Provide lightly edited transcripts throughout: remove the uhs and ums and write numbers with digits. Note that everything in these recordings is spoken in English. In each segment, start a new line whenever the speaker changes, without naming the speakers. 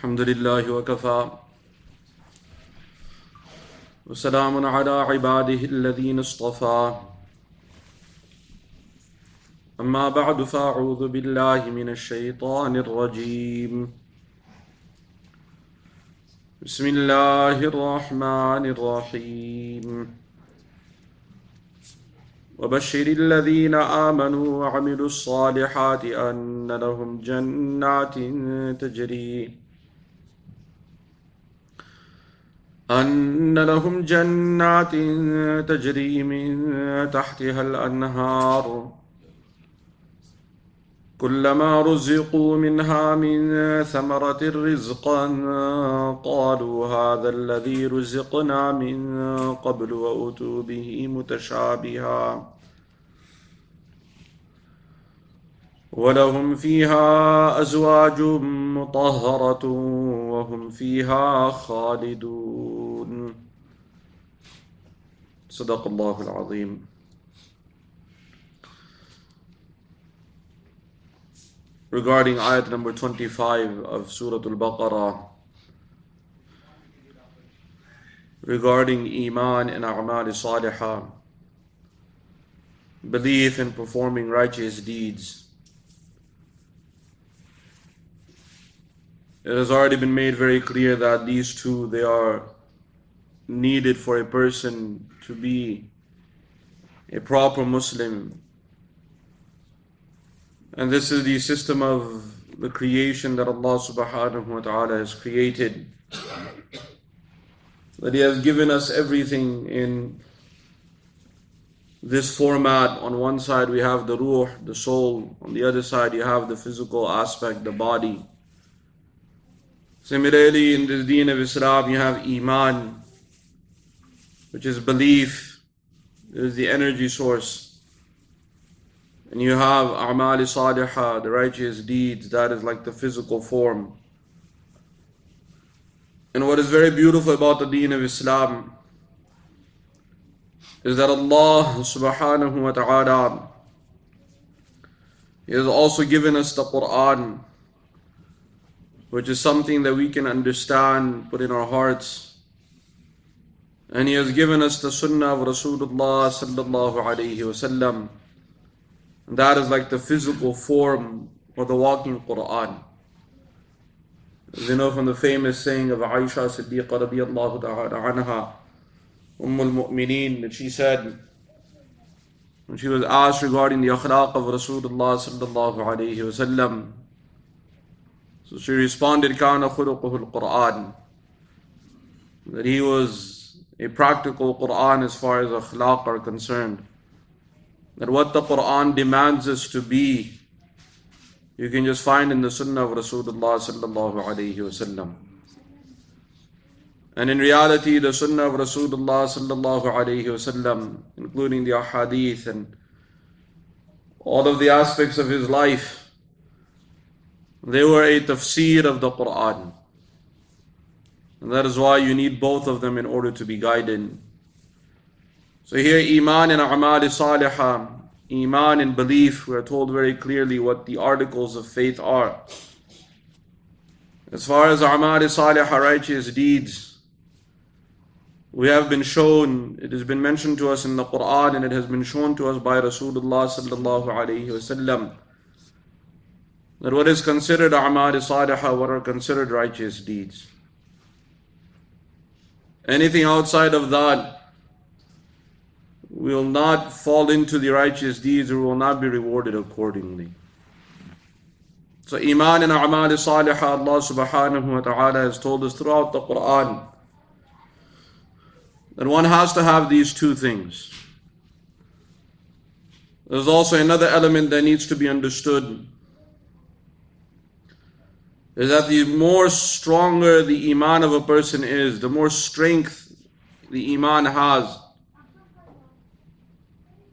الحمد لله وكفى وسلام على عباده الذين اصطفى أما بعد فأعوذ بالله من الشيطان الرجيم بسم الله الرحمن الرحيم وبشر الذين آمنوا وعملوا الصالحات أن لهم جنات تجري من تحتها الأنهار كلما رزقوا منها من ثمرة رزقا قالوا هذا الذي رزقنا من قبل وأتوا به متشابها ولهم فيها أزواج مطهرة وهم فيها خالدون صدق الله العظيم. Regarding ayat number 25 of Surat Al-Baqarah, regarding Iman and A'mal Salihah, belief in performing righteous deeds. It has already been made very clear that these two, they are needed for a person to be a proper Muslim. And this is the system of the creation that Allah subhanahu wa ta'ala has created. That He has given us everything in this format. On one side we have the ruh, the soul. On the other side you have the physical aspect, the body. Similarly, in this deen of Islam, you have Iman, which is belief. It is the energy source. And you have A'mal Salihah, the righteous deeds, that is like the physical form. And what is very beautiful about the deen of Islam is that Allah subhanahu wa ta'ala, He has also given us the Quran, which is something that we can understand, put in our hearts. And He has given us the Sunnah of Rasulullah sallallahu alayhi wasallam. And that is like the physical form or the walking Quran. As you know from the famous saying of Aisha Siddiqa radiyallahu ta'ala anha, al-Mu'mineen, that she said, when she was asked regarding the akhlaq of Rasulullah sallallahu alayhi wasallam, so she responded, كَانَ خُلُقُهُ الْقُرْآنِ, that he was a practical Quran as far as akhlaq are concerned. That what the Quran demands us to be, you can just find in the Sunnah of Rasulullah sallallahu alayhi wasallam. And in reality, the Sunnah of Rasulullah sallallahu alayhi wasallam, including the ahadith and all of the aspects of his life, they were a tafseer of the Quran. And that is why you need both of them in order to be guided. So here, Iman and A'mal Salihah, Iman and belief, we are told very clearly what the articles of faith are. As far as A'mal Salihah, righteous deeds, we have been shown, it has been mentioned to us in the Quran, and it has been shown to us by Rasulullah sallallahu alayhi wasallam, that what is considered A'mal Salihah, what are considered righteous deeds. Anything outside of that will not fall into the righteous deeds or will not be rewarded accordingly. So Iman and A'mal Salihah, Allah subhanahu wa ta'ala has told us throughout the Quran that one has to have these two things. There's also another element that needs to be understood, is that the more stronger the Iman of a person is, the more strength the Iman has,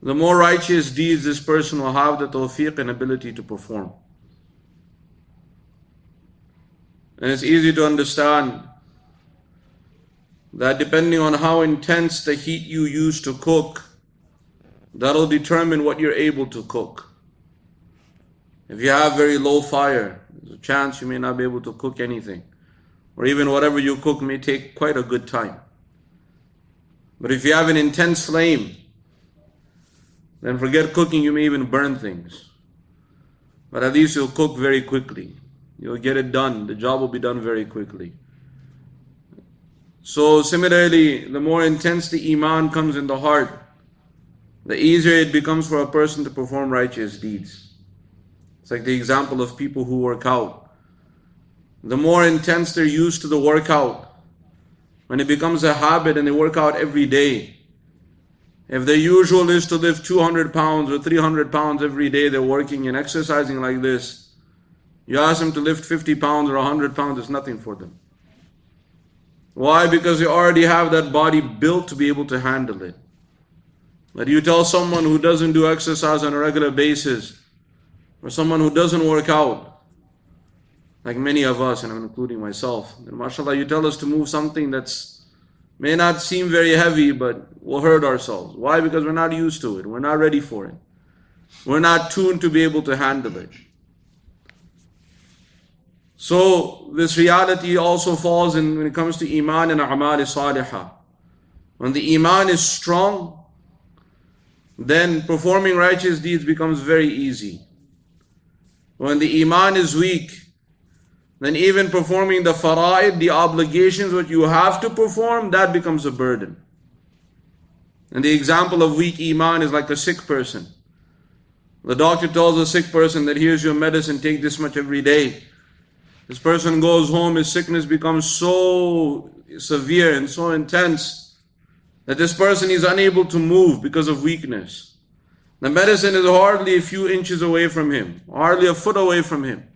the more righteous deeds this person will have the tawfiq and ability to perform. And it's easy to understand that depending on how intense the heat you use to cook, that'll determine what you're able to cook. If you have very low fire, there's a chance you may not be able to cook anything. or even whatever you cook may take quite a good time. But if you have an intense flame, then forget cooking, you may even burn things. But at least you'll cook very quickly. You'll get it done. The job will be done very quickly. So similarly, the more intense the iman comes in the heart, the easier it becomes for a person to perform righteous deeds. It's like the example of people who work out. The more intense they're used to the workout, when it becomes a habit and they work out every day, if their usual is to lift 200 pounds or 300 pounds every day, they're working and exercising like this. You ask them to lift 50 pounds or 100 pounds, it's nothing for them. Why? Because they already have that body built to be able to handle it. But you tell someone who doesn't do exercise on a regular basis, or someone who doesn't work out, like many of us, and I'm including myself, then mashallah, you tell us to move something that's may not seem very heavy, but we'll hurt ourselves. Why? Because we're not used to it. We're not ready for it. We're not tuned to be able to handle it. So this reality also falls in when it comes to iman and a'mal salihah. When the iman is strong, then performing righteous deeds becomes very easy. When the iman is weak, then even performing the fara'id, the obligations what you have to perform, that becomes a burden. And the example of weak iman is like a sick person. The doctor tells a sick person that here's your medicine, take this much every day. This person goes home, his sickness becomes so severe and so intense that this person is unable to move because of weakness. The medicine is hardly a few inches away from him, hardly a foot away from him.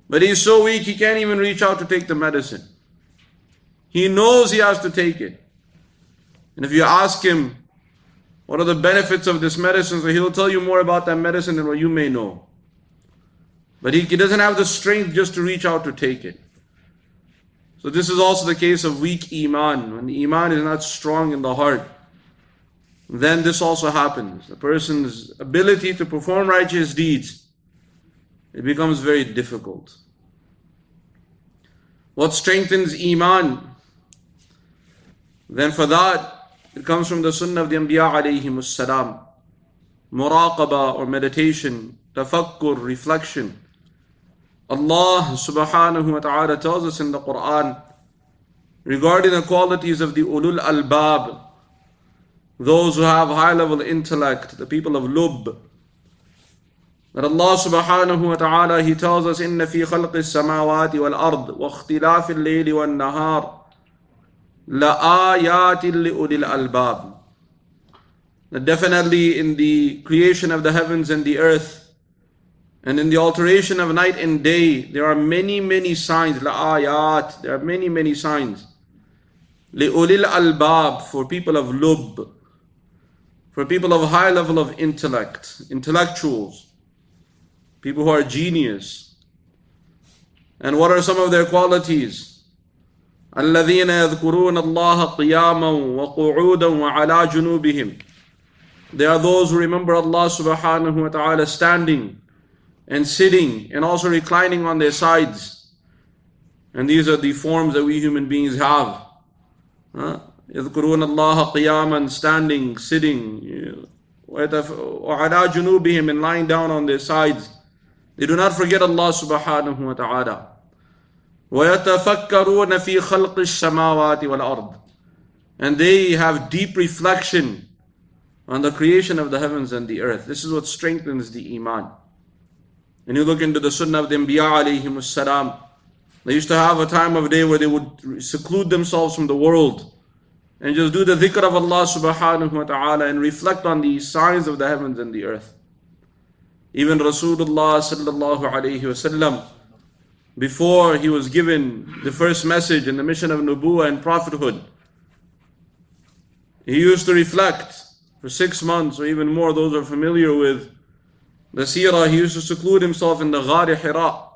But he's so weak, he can't even reach out to take the medicine. He knows he has to take it. And if you ask him, what are the benefits of this medicine, so he'll tell you more about that medicine than what you may know. But he doesn't have the strength just to reach out to take it. So this is also the case of weak iman. When the iman is not strong in the heart, then this also happens. The person's ability to perform righteous deeds, it becomes very difficult. What strengthens iman? Then for that, it comes from the sunnah of the Anbiya alayhimus salam. Muraqaba or meditation, tafakkur, reflection. Allah subhanahu wa ta'ala tells us in the Quran regarding the qualities of the ulul albab, those who have high level intellect, the people of Lub, that Allah subhanahu wa ta'ala, He tells us, إِنَّ فِي خَلْقِ السَّمَاوَاتِ وَالْأَرْضِ وَاخْتِلَافِ اللَّيْلِ وَالنَّهَارِ لَآيَاتٍ لِأُولِي الْأَلْبَابِ. That definitely in the creation of the heavens and the earth, and in the alteration of night and day, there are many, many signs. لَآيَاتٍ, there are many, many signs. لِأُولِي الْأَلْبَابِ, for people of Lub, for people of high level of intellect, intellectuals, people who are genius. And what are some of their qualities? الَّذِينَ يَذْكُرُونَ اللَّهَ قِيَامًا وَقُعُودًا وَعَلَى جُنُوبِهِمْ. They are those who remember Allah subhanahu wa ta'ala standing and sitting and also reclining on their sides. And these are the forms that we human beings have. يَذْكُرُونَ اللَّهَ قِيَامًا, standing, sitting, وَعَلَى جُنُوبِهِمْ, and lying down on their sides. They do not forget Allah subhanahu wa ta'ala. وَيَتَفَكَّرُونَ فِي خَلْقِ السَّمَاوَاتِ وَالْأَرْضِ. And they have deep reflection on the creation of the heavens and the earth. This is what strengthens the iman. And you look into the sunnah of the Anbiya alayhimus salam. They used to have a time of day where they would seclude themselves from the world and just do the dhikr of Allah subhanahu wa ta'ala and reflect on the signs of the heavens and the earth. Even Rasulullah sallallahu alayhi wasallam, before he was given the first message and the mission of nubuwwah and prophethood, he used to reflect for 6 months or even more. Those who are familiar with the seerah, he used to seclude himself in the Ghar Hira,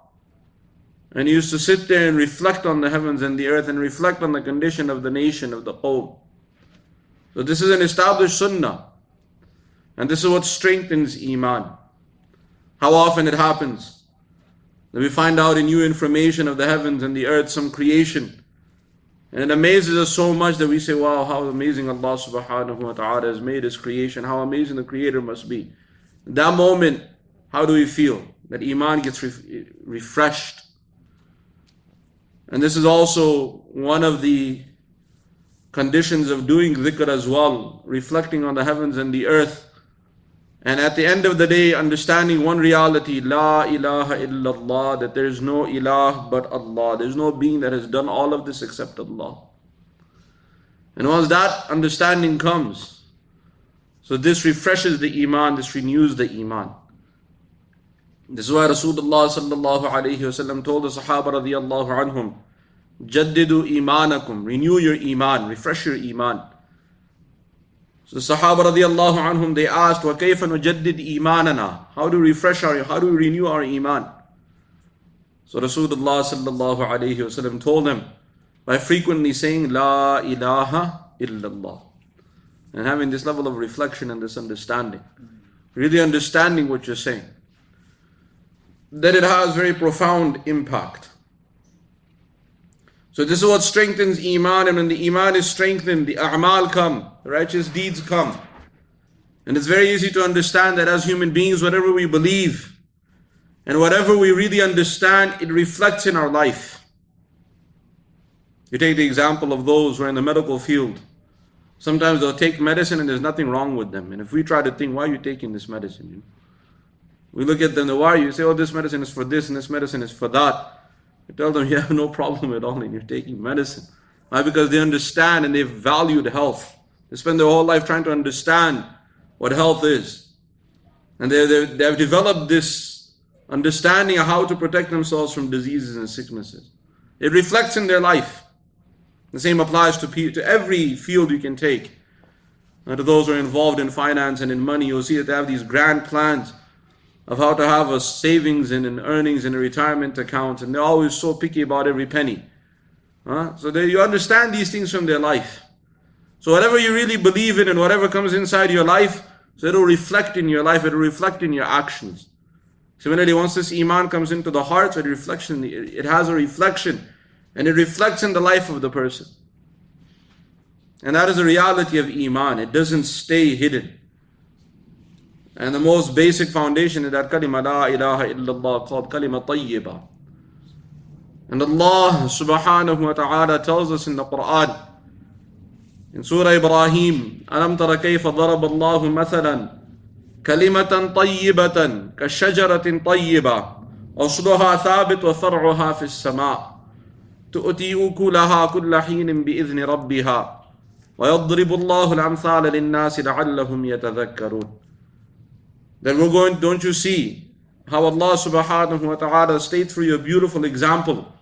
and he used to sit there and reflect on the heavens and the earth and reflect on the condition of the nation, of the qawm. So this is an established sunnah, and this is what strengthens iman. How often it happens That we find out in new information of the heavens and the earth, some creation. And it amazes us so much that we say, wow, how amazing Allah subhanahu wa ta'ala has made His creation. How amazing the Creator must be. In that moment, how do we feel? That Iman gets refreshed. And this is also one of the conditions of doing dhikr as well, reflecting on the heavens and the earth. And at the end of the day, understanding one reality, La ilaha illallah, that there is no ilah but Allah. There is no being that has done all of this except Allah. And once that understanding comes, so this refreshes the Iman, this renews the Iman. This is why Rasulullah sallallahu alayhi wasallam told the Sahaba radiyallahu anhum, Jaddidu imanakum, renew your Iman, refresh your Iman. So the Sahaba radiyallahu anhum, they asked, وَكَيْفَ نُجَدِّدْ إِيمَانَنَا, how do we how do we renew our Iman? So Rasulullah sallallahu alayhi wasallam told them, by frequently saying, La ilaha illallah. And having this level of reflection and this understanding. Really understanding what you're saying. That it has very profound impact. So this is what strengthens Iman, and when the Iman is strengthened, the a'mal come, the righteous deeds come. And it's very easy to understand that as human beings, whatever we believe and whatever we really understand, it reflects in our life. You take the example of those who are in the medical field. Sometimes they'll take medicine and there's nothing wrong with them. And if we try to think, why are you taking this medicine? We look at them, why are you? Say, oh, this medicine is for this and this medicine is for that. You tell them you have no problem at all and you're taking medicine. Why? Because they understand and they've valued health. They spend their whole life trying to understand what health is. And they've developed this understanding of how to protect themselves from diseases and sicknesses. It reflects in their life. The same applies to every field you can take. To those who are involved in finance and in money, you'll see that they have these grand plans of how to have a savings and an earnings and a retirement account, and they're always so picky about every penny. So you understand these things from their life. So whatever you really believe in and whatever comes inside your life, so it'll reflect in your life, it'll reflect in your actions. Similarly, once this Iman comes into the heart, so it has a reflection, and it reflects in the life of the person. And that is the reality of Iman. It doesn't stay hidden. And the most basic foundation is that kalima la ilaha illallah, called kalima tayyibah. And Allah subhanahu wa ta'ala tells us in the Quran, in Surah Ibrahim, أَلَمْ تَرَ كَيْفَ ضَرَبَ اللَّهُ مَثَلًا كَلِمَةً طَيِّبَةً كَالشَّجَرَةٍ طَيِّبَةٍ أَصْلُهَا ثَابِتٌ وَفَرْعُهَا فِي السَّمَاءِ تُؤْتِي أُكُلَهَا كُلَّ حِينٍ بِإِذْنِ رَبِّهَا وَيَضْرِبُ اللَّهُ الْأَمْثَالَ لِلنَّاسِ لَعَلَّهُمْ يَتَذَكَّرُونَ. Then don't you see how Allah subhanahu wa ta'ala states for you a beautiful example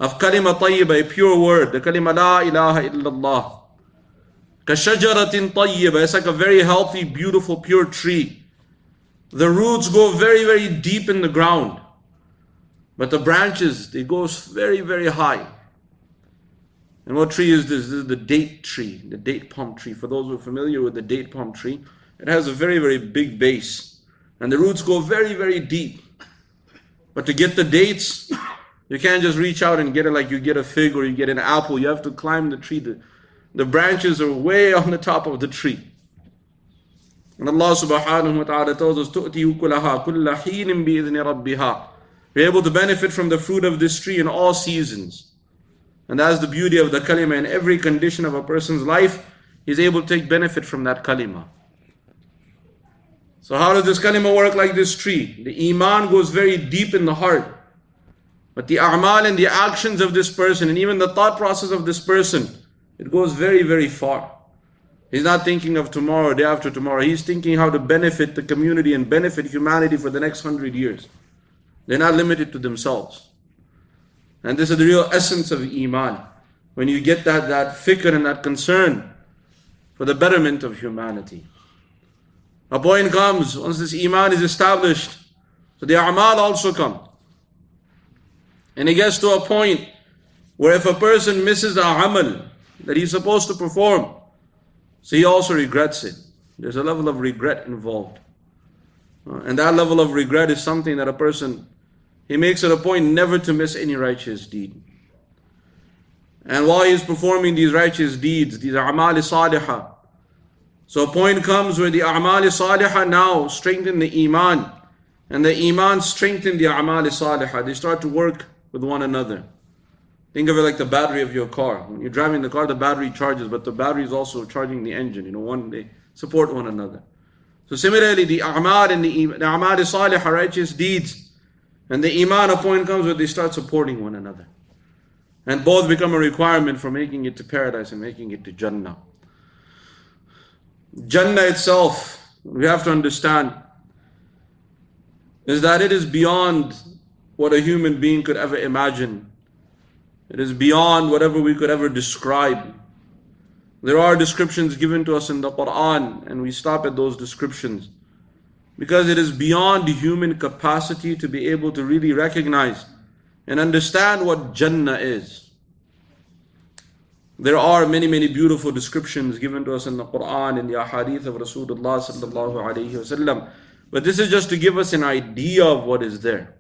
of kalima tayyibah, a pure word, the kalima la ilaha illallah. Kashajaratin tayyibah, it's like a very healthy, beautiful, pure tree. The roots go very, very deep in the ground. But the branches, they go very, very high. And what tree is this? This is the date tree, the date palm tree. For those who are familiar with the date palm tree, it has a very, very big base. And the roots go very, very deep. But to get the dates, you can't just reach out and get it like you get a fig or you get an apple. You have to climb the tree. The branches are way on the top of the tree. And Allah subhanahu wa ta'ala tells us, تُؤْتِي أُكُلَهَا كُلَّ حِينٍ بِإِذْنِ رَبِّهَا. We're able to benefit from the fruit of this tree in all seasons. And that's the beauty of the kalima. In every condition of a person's life, he's able to take benefit from that kalima. So how does this kalima work like this tree? The Iman goes very deep in the heart. But the a'mal and the actions of this person and even the thought process of this person, it goes very, very far. He's not thinking of tomorrow, day after tomorrow. He's thinking how to benefit the community and benefit humanity for the next 100 years. They're not limited to themselves. And this is the real essence of Iman. When you get that fikr and that concern for the betterment of humanity. A point comes, once this Iman is established, so the a'mal also come. And it gets to a point where if a person misses a amal that he's supposed to perform, so he also regrets it. There's a level of regret involved. And that level of regret is something that a person he makes it a point never to miss any righteous deed. And while he's performing these righteous deeds, these a'mal salihah, so a point comes where the a'mal salihah now strengthen the iman, and the iman strengthen the a'mal salihah. They start to work with one another. Think of it like the battery of your car. When you're driving the car, the battery charges, but the battery is also charging the engine. They support one another. So similarly, the a'mal and the a'mal salihah, righteous deeds, and the iman, a point comes where they start supporting one another. And both become a requirement for making it to paradise and making it to Jannah. Jannah itself, we have to understand, is that it is beyond what a human being could ever imagine. It is beyond whatever we could ever describe. There are descriptions given to us in the Quran, and we stop at those descriptions, because it is beyond human capacity to be able to really recognize and understand what Jannah is. There are many, many beautiful descriptions given to us in the Quran, in the ahadith of Rasulullah sallallahu alayhi wasallam. But this is just to give us an idea of what is there.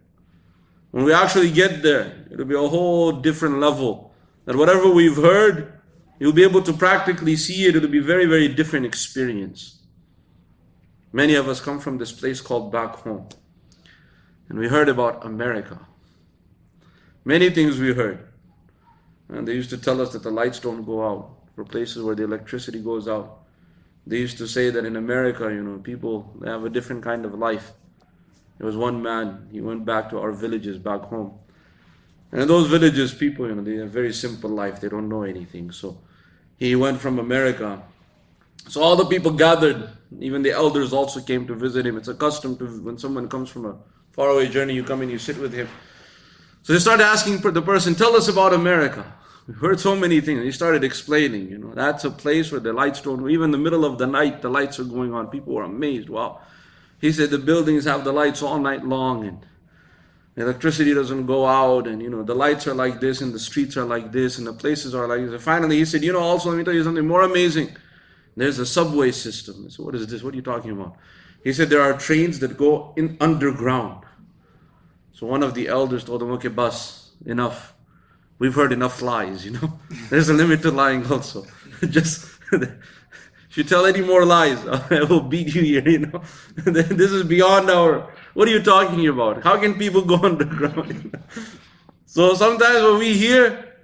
When we actually get there, it'll be a whole different level. That whatever we've heard, you'll be able to practically see it. It'll be a very, very different experience. Many of us come from this place called back home. And we heard about America. Many things we heard. And they used to tell us that the lights don't go out for places where the electricity goes out. They used to say that in America, people, they have a different kind of life. There was one man, he went back to our villages back home. And in those villages, people, they have a very simple life. They don't know anything. So he went from America. So all the people gathered, even the elders also came to visit him. It's a custom to, when someone comes from a faraway journey, you come and you sit with him. So they started asking the person, tell us about America. We heard so many things. He started explaining, that's a place where the lights don't, even in the middle of the night, the lights are going on. People were amazed. Wow. He said the buildings have the lights all night long, and the electricity doesn't go out, and the lights are like this, and the streets are like this, and the places are like this. And finally he said, also let me tell you something more amazing. There's a subway system. I said, what is this? What are you talking about? He said there are trains that go in underground. So one of the elders told him, okay, boss, enough. We've heard enough lies, There's a limit to lying also. Just, if you tell any more lies, I will beat you here, This is beyond our, what are you talking about? How can people go underground? So sometimes when we hear,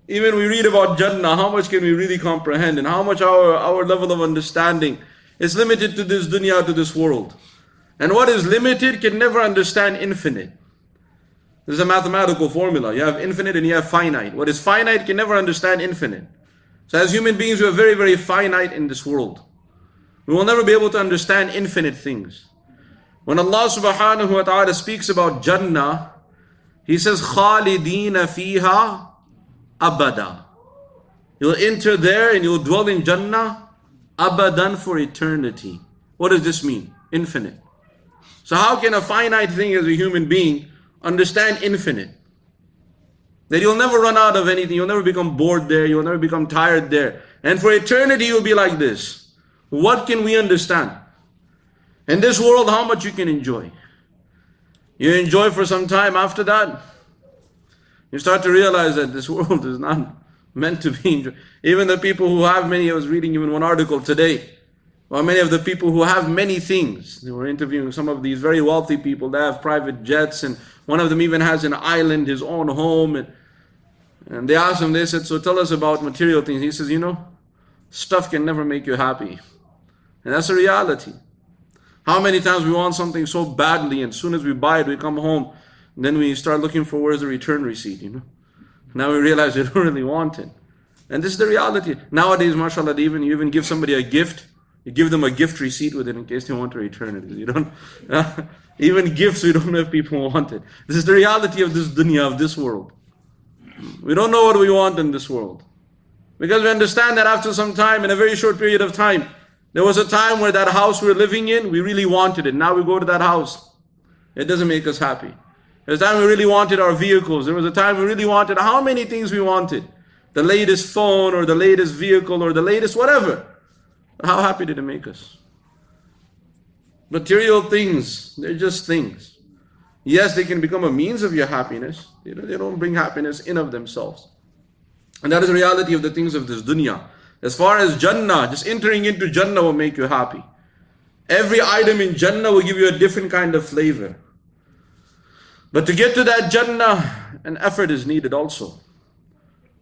even we read about Jannah, how much can we really comprehend, and how much our level of understanding is limited to this dunya, to this world. And what is limited can never understand infinite. There's a mathematical formula. You have infinite and you have finite. What is finite can never understand infinite. So as human beings, we are very, very finite in this world. We will never be able to understand infinite things. When Allah subhanahu wa ta'ala speaks about Jannah, He says, خَالِدِينَ فِيهَا أَبَدًا. You'll enter there and you'll dwell in Jannah abadan, for eternity. What does this mean? Infinite. So how can a finite thing as a human being understand infinite? That you'll never run out of anything, you'll never become bored there, you'll never become tired there. And for eternity you'll be like this. What can we understand? In this world, how much you can enjoy? You enjoy for some time, after that you start to realize that this world is not meant to be enjoyed. Even the people who have many, I was reading even one article today, well, many of the people who have many things, they were interviewing some of these very wealthy people. They have private jets, and one of them even has an island, his own home. And they asked him, they said, so tell us about material things. He says, stuff can never make you happy. And that's a reality. How many times we want something so badly, and as soon as we buy it, we come home, and then we start looking for where's the return receipt, Now we realize we don't really want it. And this is the reality. Nowadays, mashallah, you even give somebody a gift, you give them a gift receipt with it in case they want to return it. You don't, even gifts, we don't know if people want it. This is the reality of this dunya, of this world. We don't know what we want in this world. Because we understand that after some time, in a very short period of time, there was a time where that house we were living in, we really wanted it. Now we go to that house. It doesn't make us happy. There's a time we really wanted our vehicles. There was a time we really wanted how many things we wanted. The latest phone, or the latest vehicle, or the latest whatever. How happy did it make us? Material things, they're just things. Yes, they can become a means of your happiness. They don't bring happiness in of themselves. And that is the reality of the things of this dunya. As far as Jannah, just entering into Jannah will make you happy. Every item in Jannah will give you a different kind of flavor. But to get to that Jannah, an effort is needed also.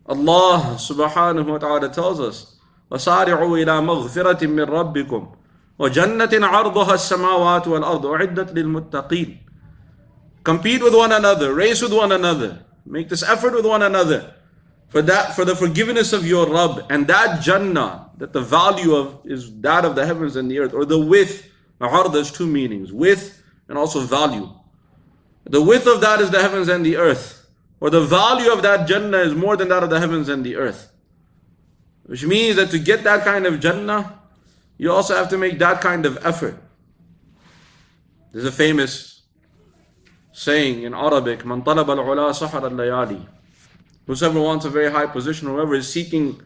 Allah subhanahu wa ta'ala tells us, وَسَارِعُوا إِلَى مَغْفِرَةٍ مِّن رَبِّكُمْ وَجَنَّةٍ عَرْضُهَا السَّمَاوَاتُ وَالْأَرْضُ أُعِدَّتْ لِلْمُتَّقِينَ. Compete with one another, race with one another, make this effort with one another for the forgiveness of your Rabb. And that Jannah, that the value of is that of the heavens and the earth, or the width. Ard has two meanings, width and also value. The width of that is the heavens and the earth, or the value of that Jannah is more than that of the heavens and the earth. Which means that to get that kind of Jannah, you also have to make that kind of effort. There's a famous saying in Arabic, "Man talaba al-ula sahar al-layali." Whosoever wants a very high position, whoever is seeking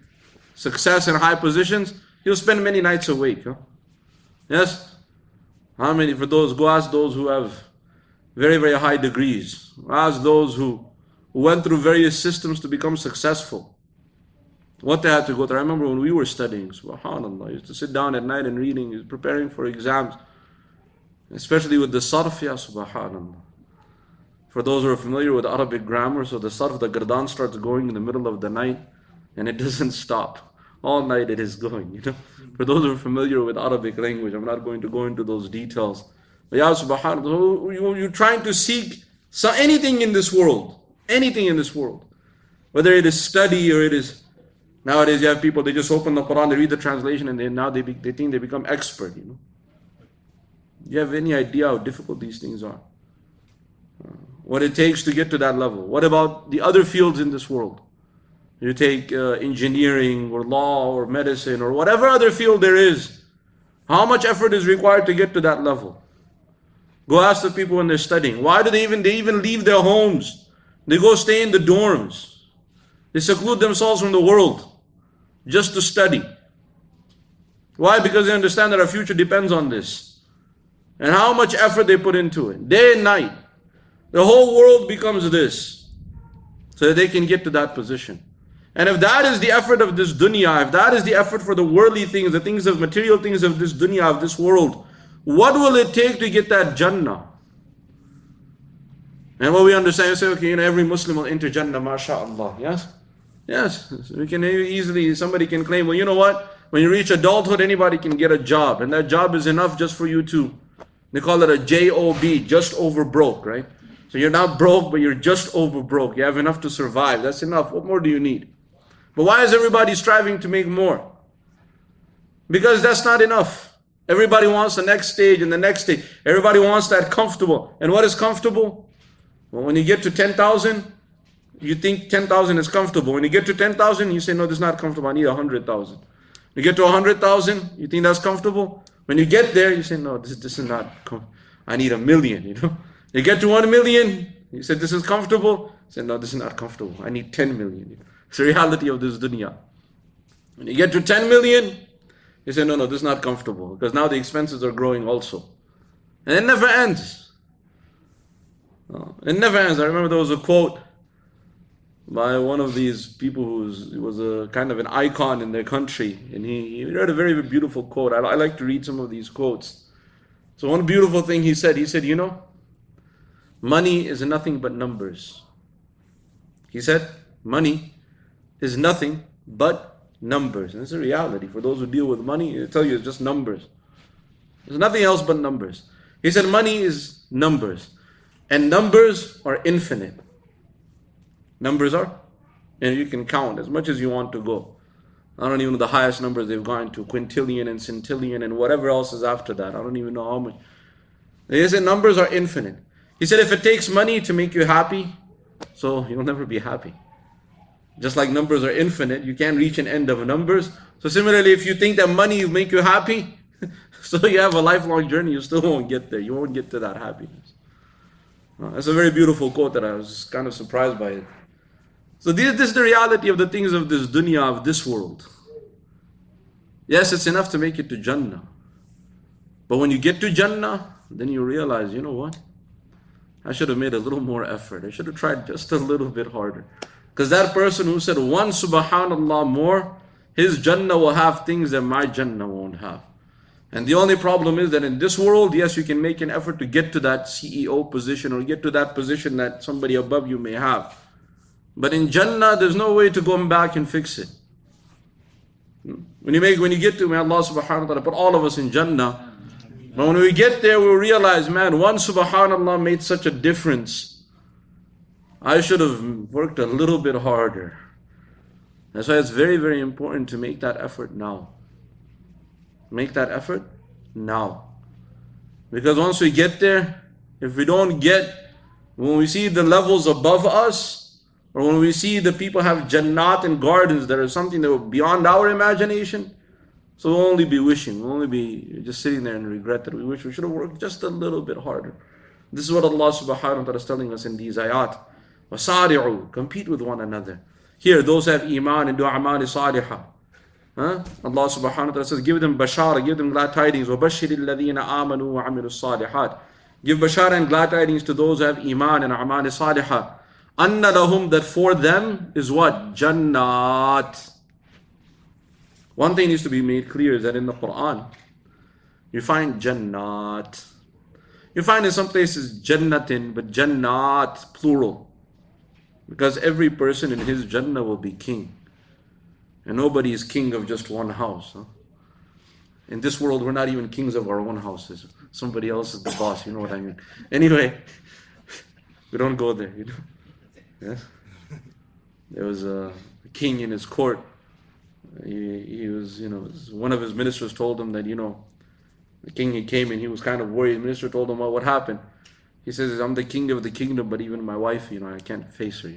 success in high positions, he'll spend many nights awake. Huh? Yes? How many? For those, go ask those who have very, very high degrees. Ask those who went through various systems to become successful. What they had to go through. I remember when we were studying, subhanAllah, I used to sit down at night and reading, preparing for exams, especially with the sarf, ya subhanAllah. For those who are familiar with Arabic grammar, so the sarf, the gardan starts going in the middle of the night and it doesn't stop. All night it is going, For those who are familiar with Arabic language, I'm not going to go into those details. But ya subhanAllah, you're trying to seek anything in this world. Anything in this world. Whether it is study or it is, nowadays you have people, they just open the Quran, they read the translation and they think they become expert, Do you have any idea how difficult these things are? What it takes to get to that level. What about the other fields in this world? You take engineering or law or medicine or whatever other field there is. How much effort is required to get to that level? Go ask the people when they're studying. Why do they even leave their homes? They go stay in the dorms. They seclude themselves from the world just to study. Why? Because they understand that our future depends on this. And how much effort they put into it. Day and night. The whole world becomes this, so that they can get to that position. And if that is the effort of this dunya, if that is the effort for the worldly things, the things of material things of this dunya, of this world, what will it take to get that Jannah? And what we understand, we say, okay, every Muslim will enter Jannah, mashallah. Yes? Yes. We can easily, somebody can claim, well, you know what? When you reach adulthood, anybody can get a job, and that job is enough just for you to, they call it a JOB, just over broke, right? So you're not broke, but you're just over broke. You have enough to survive. That's enough. What more do you need? But why is everybody striving to make more? Because that's not enough. Everybody wants the next stage and the next stage. Everybody wants that comfortable. And what is comfortable? Well, when you get to 10,000, you think 10,000 is comfortable. When you get to 10,000, you say, no, this is not comfortable. I need 100,000. You get to 100,000, you think that's comfortable. When you get there, you say, no, this is not comfortable. I need 1 million, You get to 1 million, you said this is comfortable. You said, no, this is not comfortable. I need 10 million. It's the reality of this dunya. When you get to 10 million, you say, no, this is not comfortable. Because now the expenses are growing also. And it never ends. It never ends. I remember there was a quote by one of these people who was a kind of an icon in their country. And he read a very, very beautiful quote. I like to read some of these quotes. So one beautiful thing he said, money is nothing but numbers. He said, money is nothing but numbers. And it's a reality. For those who deal with money, I tell you, it's just numbers. There's nothing else but numbers. He said, money is numbers. And numbers are infinite. Numbers are, and you can count as much as you want to go. I don't even know the highest numbers they've gone to, quintillion and centillion and whatever else is after that. I don't even know how much. He said, numbers are infinite. He said, if it takes money to make you happy, so you'll never be happy. Just like numbers are infinite, you can't reach an end of numbers. So similarly, if you think that money will make you happy, so you have a lifelong journey, you still won't get there. You won't get to that happiness. That's a very beautiful quote that I was kind of surprised by it. So this is the reality of the things of this dunya, of this world. Yes, it's enough to make it to Jannah. But when you get to Jannah, then you realize, you know what? I should have made a little more effort. I should have tried just a little bit harder. Because that person who said one subhanallah more, his Jannah will have things that my Jannah won't have. And the only problem is that in this world, yes, you can make an effort to get to that CEO position or get to that position that somebody above you may have. But in Jannah, there's no way to go back and fix it. When you get to, may Allah subhanahu wa ta'ala put all of us in Jannah. But when we get there, we'll realize, man, one subhanallah made such a difference. I should have worked a little bit harder. That's why it's very, very important to make that effort now. Make that effort now. Because once we get there, if we don't get, when we see the levels above us, or when we see the people have jannat and gardens that are something that are beyond our imagination, so we'll only be wishing, we'll only be just sitting there and regret that we wish we should have worked just a little bit harder. This is what Allah subhanahu wa ta'ala is telling us in these ayat. وَسَارِعُوا, compete with one another. Here, those who have iman and do a'mal salihah. Allah subhanahu wa ta'ala says, give them bashara, give them glad tidings. وَبَشِّرِ الَّذِينَ آمَنُوا وَعَمِلُوا الصَّالِحَاتِ. Give bashara and glad tidings to those who have iman and a'mal salihah. أَنَّ لَهُمْ, that for them is what? Jannat. One thing needs to be made clear is that in the Quran, you find Jannat. You find in some places Jannatin, but Jannat, plural. Because every person in his Jannah will be king. And nobody is king of just one house. In this world, we're not even kings of our own houses. Somebody else is the boss, you know what I mean. Anyway, we don't go there, you know. Yes? There was a king in his court. He was, one of his ministers told him that, the king, he came and he was kind of worried. The minister told him, well, what happened? He says, I'm the king of the kingdom, but even my wife, I can't face her,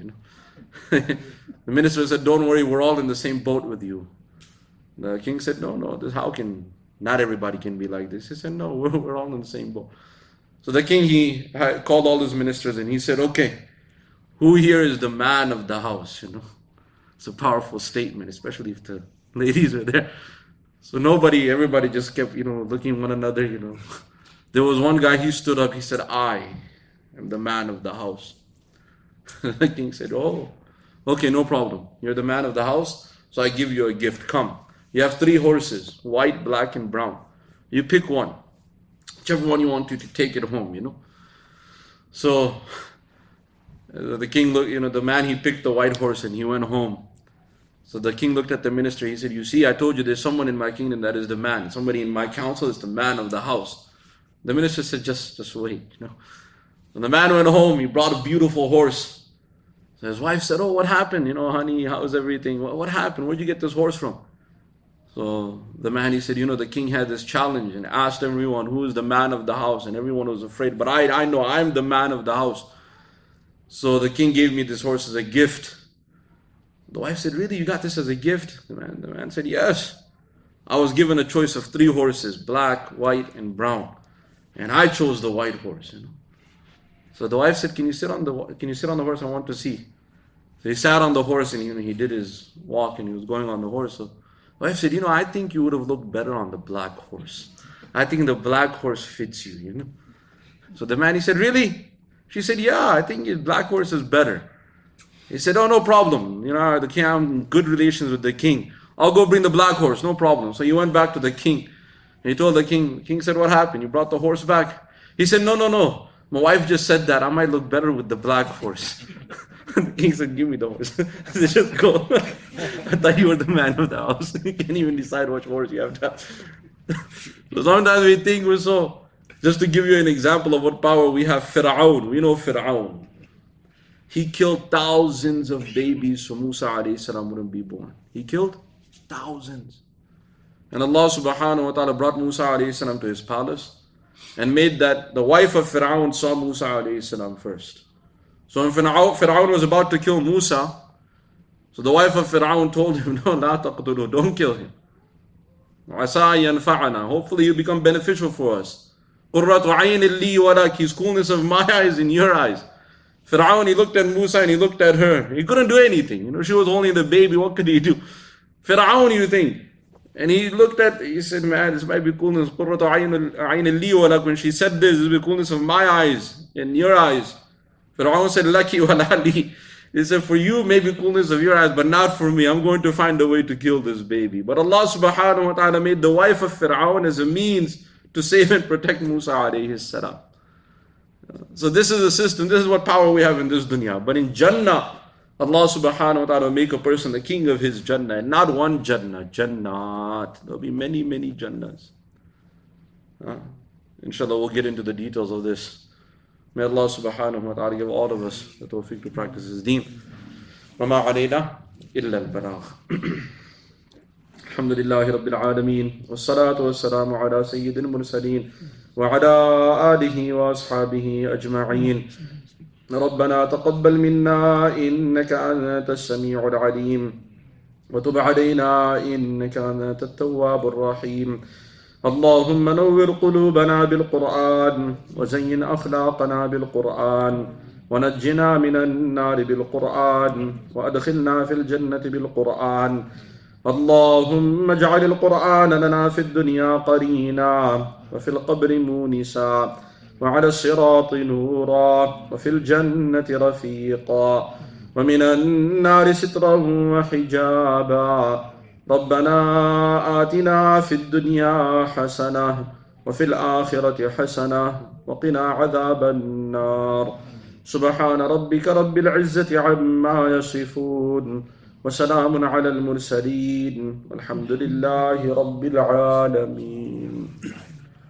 The minister said, don't worry, we're all in the same boat with you. The king said, no, not everybody can be like this. He said, no, we're all in the same boat. So the king, he called all his ministers and he said, okay, who here is the man of the house, It's a powerful statement, especially if the ladies are there. So everybody just kept, looking one another, There was one guy, he stood up, he said, I am the man of the house. The king said, oh, okay, no problem. You're the man of the house, so I give you a gift. Come. You have 3 horses, white, black, and brown. You pick one. Whichever one you want to take it home, So the king looked, the man, he picked the white horse and he went home. So the king looked at the minister. He said, you see, I told you there's someone in my kingdom that is the man. Somebody in my council is the man of the house. The minister said, just wait, When the man went home, he brought a beautiful horse. So his wife said, oh, what happened? Honey, how's everything? What happened? Where'd you get this horse from? So the man, he said, the king had this challenge and asked everyone, who is the man of the house? And everyone was afraid. But I know I'm the man of the house. So the king gave me this horse as a gift. The wife said, really, you got this as a gift? The man said, yes. I was given a choice of 3 horses, black, white, and brown. And I chose the white horse, So the wife said, can you sit on the horse? I want to see. So he sat on the horse and he did his walk and he was going on the horse. So the wife said, I think you would have looked better on the black horse. I think the black horse fits you, So the man, he said, really? She said, yeah, I think the black horse is better. He said, oh, no problem. The king, I'm in good relations with the king. I'll go bring the black horse, no problem. So he went back to the king. And he told the king said, what happened? You brought the horse back? He said, no. My wife just said that I might look better with the black horse. The king said, give me the horse. I said, just go. I thought you were the man of the house. You can't even decide which horse you have to have. So sometimes we think we're so... Just to give you an example of what power we have, Fir'aun. We know Fir'aun. He killed thousands of babies so Musa alayhi salam wouldn't be born. He killed thousands. And Allah subhanahu wa ta'ala brought Musa alayhi salam to his palace and made that the wife of Fir'aun saw Musa alayhi salam first. So when Fir'aun was about to kill Musa, so the wife of Fir'aun told him, no, la taqtulu, don't kill him. Asa yanfa'ana, hopefully he'll become beneficial for us. Qurratu aynin li wa lak, his coolness of my eyes in your eyes. Fir'aun, he looked at Musa and he looked at her. He couldn't do anything. She was only the baby. What could he do? Fir'aun, you think, And he looked at, he said, man, this might be coolness. Qurratu ayn li wa lak. When she said this is the coolness of my eyes and your eyes. Fir'aun said, Laki wa li. He said, for you, maybe coolness of your eyes, but not for me. I'm going to find a way to kill this baby. But Allah subhanahu wa ta'ala made the wife of Fir'aun as a means to save and protect Musa alayhi salam. So this is the system, this is what power we have in this dunya. But in Jannah, Allah subhanahu wa ta'ala will make a person the king of his Jannah. And not one Jannah, Jannat. There will be many, many Jannahs. Inshallah, we'll get into the details of this. May Allah subhanahu wa ta'ala give all of us the tawfiq to practice His deen. وَمَا عَلَيْنَا إِلَّا الْبَلَاغِ الحمد لله رب العالمين والصلاة والسلام على سيد المرسلين وعلى آله وأصحابه أجمعين. ربنا تقبل منا إنك أنت السميع العليم وتب علينا إنك أنت التواب الرحيم. اللهم نور قلوبنا بالقرآن وزين أخلاقنا بالقرآن ونجنا من النار بالقرآن وأدخلنا في الجنة بالقرآن. اللهم اجعل القرآن لنا في الدنيا قرينا وفي القبر مونسا وعلى الصراط نورا وفي الجنة رفيقا ومن النار سترا وحجابا. ربنا آتنا في الدنيا حسنة وفي الآخرة حسنة وقنا عذاب النار. سبحان ربك رب العزة عما يصفون وسلام على المرسلين والحمد لله رب العالمين.